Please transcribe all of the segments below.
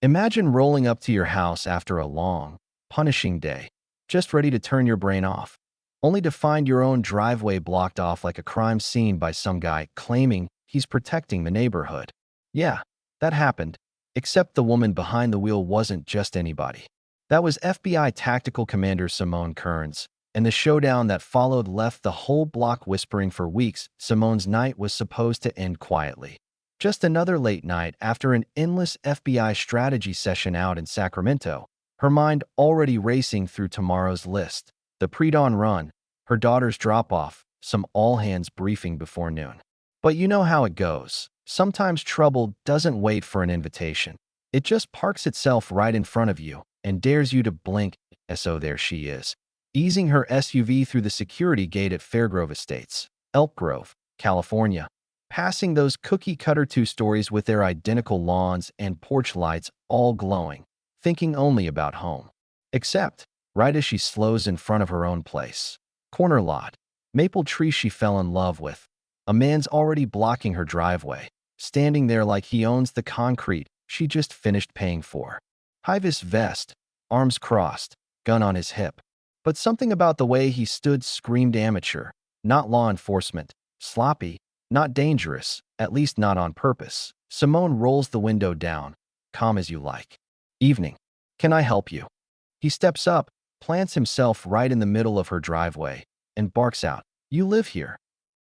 Imagine rolling up to your house after a long, punishing day, just ready to turn your brain off, only to find your own driveway blocked off like a crime scene by some guy claiming he's protecting the neighborhood. Yeah, that happened, except the woman behind the wheel wasn't just anybody. That was FBI Tactical Commander Simone Kearns, and the showdown that followed left the whole block whispering for weeks. Simone's night was supposed to end quietly. Just another late night after an endless FBI strategy session out in Sacramento, her mind already racing through tomorrow's list. The pre-dawn run, her daughter's drop-off, some all-hands briefing before noon. But you know how it goes. Sometimes trouble doesn't wait for an invitation. It just parks itself right in front of you and dares you to blink. So there she is, easing her SUV through the security gate at Fairgrove Estates, Elk Grove, California, passing those cookie-cutter two-stories with their identical lawns and porch lights all glowing, thinking only about home. Except, right as she slows in front of her own place, corner lot, maple tree she fell in love with, a man's already blocking her driveway, standing there like he owns the concrete she just finished paying for. High-vis vest, arms crossed, gun on his hip. But something about the way he stood screamed amateur, not law enforcement, sloppy, not dangerous, at least not on purpose. Simone rolls the window down, calm as you like. Evening. Can I help you? He steps up, plants himself right in the middle of her driveway, and barks out, "You live here."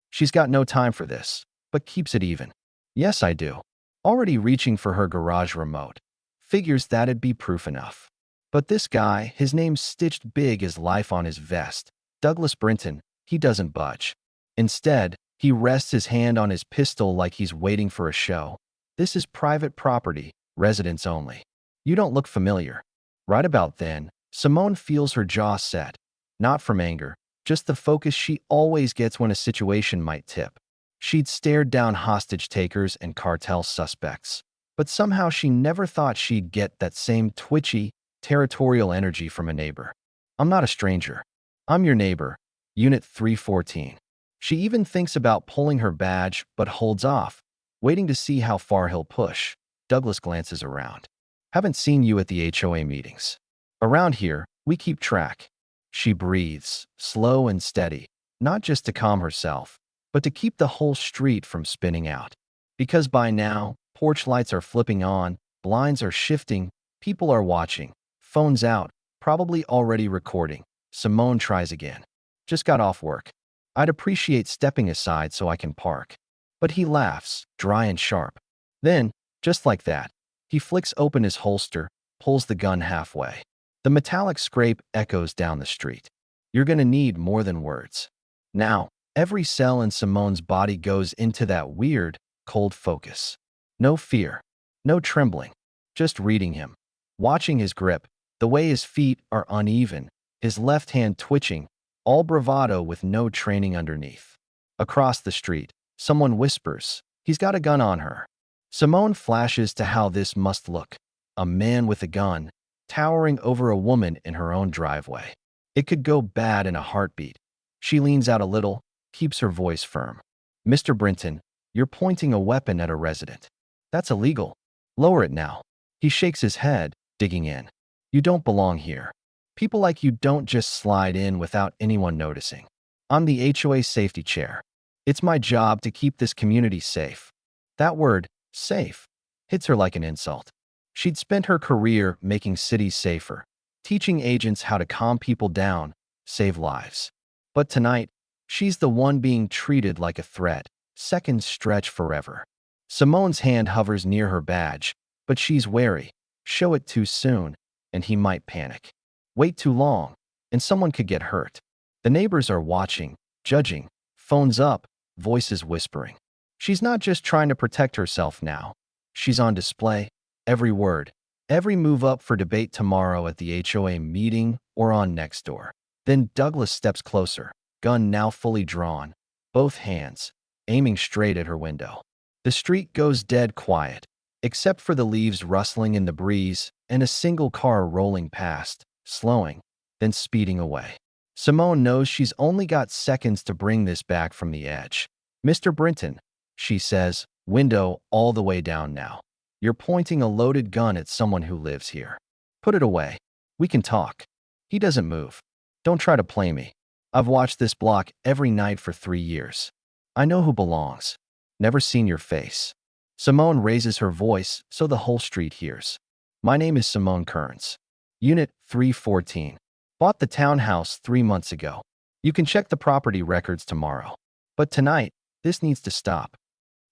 She's got no time for this, but keeps it even. "Yes, I do." Already reaching for her garage remote. Figures that'd be proof enough. But this guy, his name's stitched big as life on his vest, Douglas Brinton, he doesn't budge. Instead, he rests his hand on his pistol like he's waiting for a show. This is private property, residents only. You don't look familiar. Right about then, Simone feels her jaw set. Not from anger, just the focus she always gets when a situation might tip. She'd stared down hostage takers and cartel suspects, but somehow she never thought she'd get that same twitchy, territorial energy from a neighbor. "I'm not a stranger. I'm your neighbor, Unit 314. She even thinks about pulling her badge, but holds off, waiting to see how far he'll push. Douglas glances around. "Haven't seen you at the HOA meetings. Around here, we keep track." She breathes, slow and steady, not just to calm herself, but to keep the whole street from spinning out. Because by now, porch lights are flipping on, blinds are shifting, people are watching, phones out, probably already recording. Simone tries again. "Just got off work. I'd appreciate stepping aside so I can park." But he laughs, dry and sharp. Then, just like that, he flicks open his holster, pulls the gun halfway. The metallic scrape echoes down the street. You're gonna need more than words. Now, every cell in Simone's body goes into that weird, cold focus. No fear, no trembling, just reading him, watching his grip, the way his feet are uneven, his left hand twitching, all bravado with no training underneath. Across the street, someone whispers, "He's got a gun on her." Simone flashes to how this must look. A man with a gun, towering over a woman in her own driveway. It could go bad in a heartbeat. She leans out a little, keeps her voice firm. "Mr. Brinton, you're pointing a weapon at a resident. That's illegal. Lower it now." He shakes his head, digging in. "You don't belong here. People like you don't just slide in without anyone noticing. I'm the HOA safety chair. It's my job to keep this community safe." That word, safe, hits her like an insult. She'd spent her career making cities safer, teaching agents how to calm people down, save lives. But tonight, she's the one being treated like a threat. Seconds stretch forever. Simone's hand hovers near her badge, but she's wary. Show it too soon, and he might panic. Wait too long, and someone could get hurt. The neighbors are watching, judging, phones up, voices whispering. She's not just trying to protect herself now. She's on display, every word, every move up for debate tomorrow at the HOA meeting or on Nextdoor. Then Douglas steps closer, gun now fully drawn, both hands, aiming straight at her window. The street goes dead quiet, except for the leaves rustling in the breeze and a single car rolling past, slowing, then speeding away. Simone knows she's only got seconds to bring this back from the edge. "Mr. Brinton," she says, window all the way down now. You're pointing a loaded gun at someone who lives here. Put it away. We can talk. He doesn't move. Don't try to play me. I've watched this block every night for 3 years. I know who belongs. Never seen your face. Simone raises her voice so the whole street hears. My name is Simone Kearns. Unit 314. Bought the townhouse 3 months ago. You can check the property records tomorrow. But tonight, this needs to stop.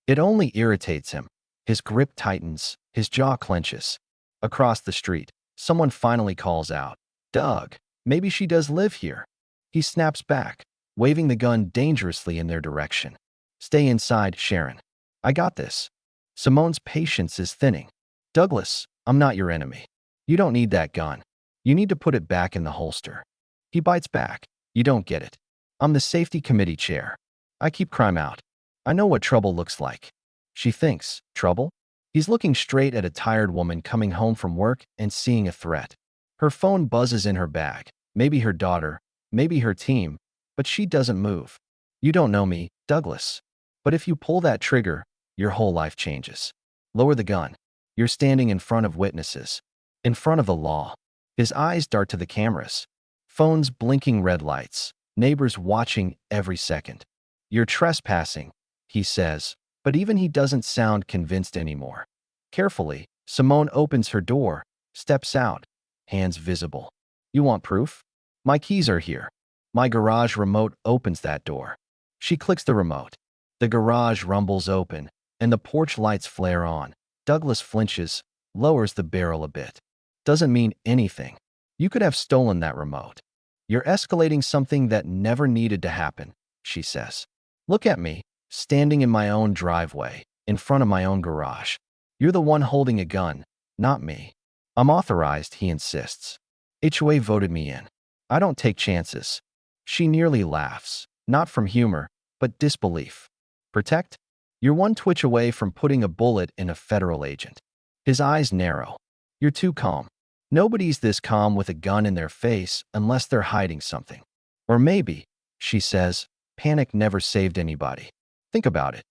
It only irritates him. His grip tightens, his jaw clenches. Across the street, someone finally calls out, Doug, maybe she does live here. He snaps back, waving the gun dangerously in their direction. Stay inside, Sharon. I got this. Simone's patience is thinning. Douglas, I'm not your enemy. You don't need that gun. You need to put it back in the holster. He bites back. You don't get it. I'm the safety committee chair. I keep crime out. I know what trouble looks like. She thinks, trouble? He's looking straight at a tired woman coming home from work and seeing a threat. Her phone buzzes in her bag. Maybe her daughter, maybe her team, but she doesn't move. You don't know me, Douglas. But if you pull that trigger, your whole life changes. Lower the gun. You're standing in front of witnesses. In front of the law. His eyes dart to the cameras. Phones blinking red lights. Neighbors watching every second. You're trespassing, he says, but even he doesn't sound convinced anymore. Carefully, Simone opens her door, steps out, hands visible. You want proof? My keys are here. My garage remote opens that door. She clicks the remote. The garage rumbles open, and the porch lights flare on. Douglas flinches, lowers the barrel a bit. Doesn't mean anything. You could have stolen that remote. You're escalating something that never needed to happen, she says. Look at me, standing in my own driveway, in front of my own garage. You're the one holding a gun, not me. I'm authorized, he insists. HOA voted me in. I don't take chances. She nearly laughs, not from humor, but disbelief. Protect? You're one twitch away from putting a bullet in a federal agent. His eyes narrow. You're too calm. Nobody's this calm with a gun in their face unless they're hiding something. Or maybe, she says, panic never saved anybody. Think about it.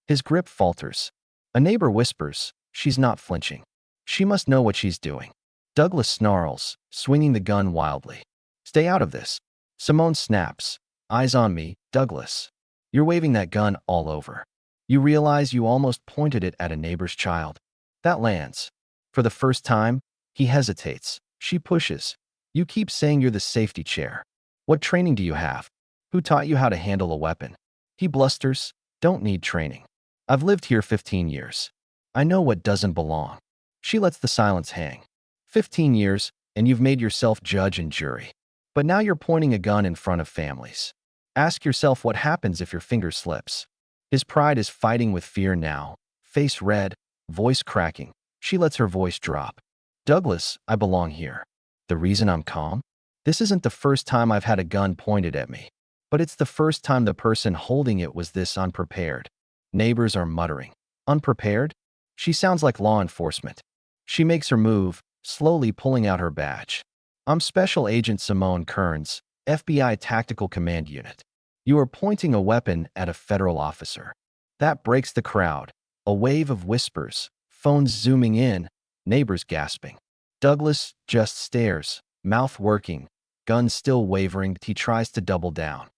His grip falters. A neighbor whispers, she's not flinching. She must know what she's doing. Douglas snarls, swinging the gun wildly. Stay out of this. Simone snaps. Eyes on me, Douglas. You're waving that gun all over. You realize you almost pointed it at a neighbor's child. That lands. For the first time, he hesitates. She pushes. You keep saying you're the safety chair. What training do you have? Who taught you how to handle a weapon? He blusters. Don't need training. I've lived here 15 years. I know what doesn't belong. She lets the silence hang. 15 years, and you've made yourself judge and jury. But now you're pointing a gun in front of families. Ask yourself what happens if your finger slips. His pride is fighting with fear now. Face red, voice cracking. She lets her voice drop. Douglas, I belong here. The reason I'm calm? This isn't the first time I've had a gun pointed at me. But it's the first time the person holding it was this unprepared. Neighbors are muttering. Unprepared? She sounds like law enforcement. She makes her move, slowly pulling out her badge. I'm Special Agent Simone Kearns, FBI Tactical Command Unit. You are pointing a weapon at a federal officer. That breaks the crowd. A wave of whispers, phones zooming in, neighbors gasping. Douglas just stares, mouth working, gun still wavering. He tries to double down.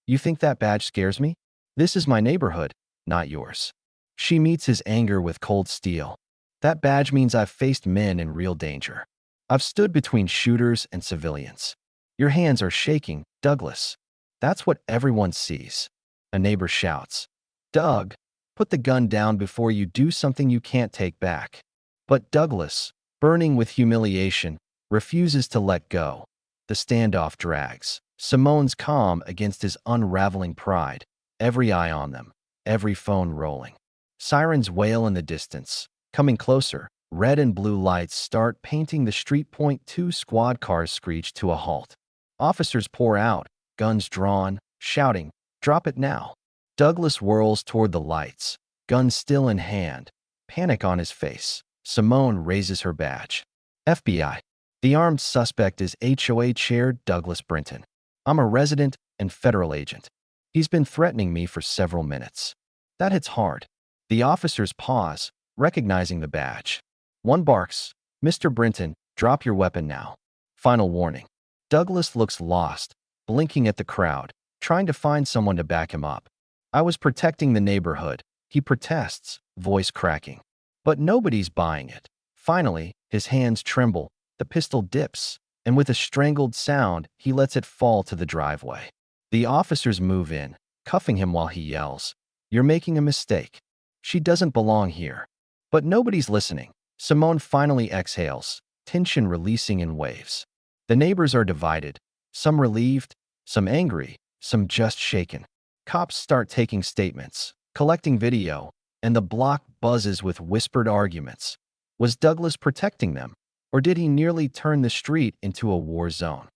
You think that badge scares me? This is my neighborhood, not yours. She meets his anger with cold steel. That badge means I've faced men in real danger. I've stood between shooters and civilians. Your hands are shaking, Douglas. That's what everyone sees. A neighbor shouts. Doug, put the gun down before you do something you can't take back. But Douglas, burning with humiliation, refuses to let go. The standoff drags. Simone's calm against his unraveling pride. Every eye on them. Every phone rolling. Sirens wail in the distance. Coming closer, red and blue lights start painting the street. Two squad cars screech to a halt. Officers pour out, guns drawn, shouting, drop it now. Douglas whirls toward the lights, gun still in hand, panic on his face. Simone raises her badge. FBI. The armed suspect is HOA Chair Douglas Brinton. I'm a resident and federal agent. He's been threatening me for several minutes. That hits hard. The officers pause, recognizing the badge. One barks, "Mr. Brinton, drop your weapon now." Final warning. Douglas looks lost, blinking at the crowd, trying to find someone to back him up. "I was protecting the neighborhood," he protests, voice cracking. But nobody's buying it. Finally, his hands tremble, the pistol dips, and with a strangled sound, he lets it fall to the driveway. The officers move in, cuffing him while he yells, "You're making a mistake. She doesn't belong here." But nobody's listening. Simone finally exhales, tension releasing in waves. The neighbors are divided, some relieved, some angry, some just shaken. Cops start taking statements, collecting video, and the block buzzes with whispered arguments. Was Douglas protecting them, or did he nearly turn the street into a war zone?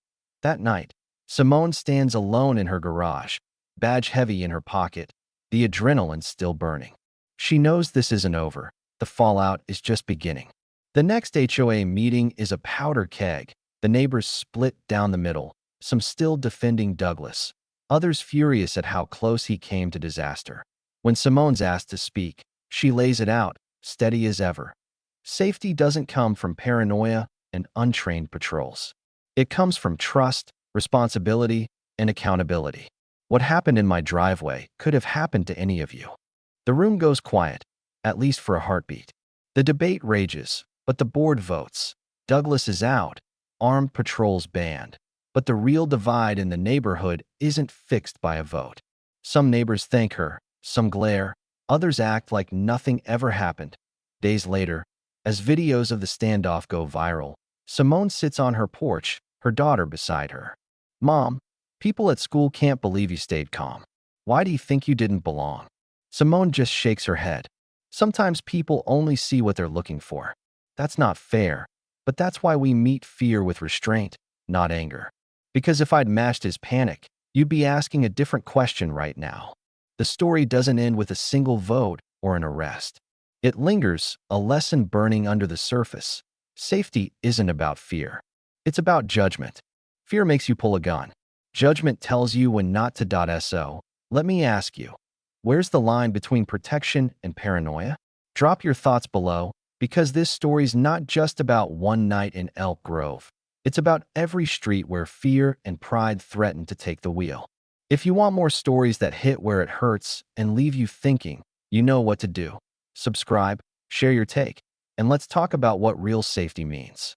That night, Simone stands alone in her garage, badge heavy in her pocket, the adrenaline still burning. She knows this isn't over. The fallout is just beginning. The next HOA meeting is a powder keg. The neighbors split down the middle, some still defending Douglas, others furious at how close he came to disaster. When Simone's asked to speak, she lays it out, steady as ever. Safety doesn't come from paranoia and untrained patrols. It comes from trust, responsibility, and accountability. What happened in my driveway could have happened to any of you. The room goes quiet, at least for a heartbeat. The debate rages, but the board votes. Douglas is out, armed patrols banned. But the real divide in the neighborhood isn't fixed by a vote. Some neighbors thank her, some glare, others act like nothing ever happened. Days later, as videos of the standoff go viral, Simone sits on her porch, her daughter beside her. "Mom, people at school can't believe you stayed calm. Why do you think you didn't belong?" Simone just shakes her head. "Sometimes people only see what they're looking for. That's not fair, but that's why we meet fear with restraint, not anger. Because if I'd matched his panic, you'd be asking a different question right now." The story doesn't end with a single vote or an arrest. It lingers, a lesson burning under the surface. Safety isn't about fear. It's about judgment. Fear makes you pull a gun. Judgment tells you when not to. So, let me ask you, where's the line between protection and paranoia? Drop your thoughts below, because this story's not just about one night in Elk Grove. It's about every street where fear and pride threaten to take the wheel. If you want more stories that hit where it hurts and leave you thinking, you know what to do. Subscribe, share your take, and let's talk about what real safety means.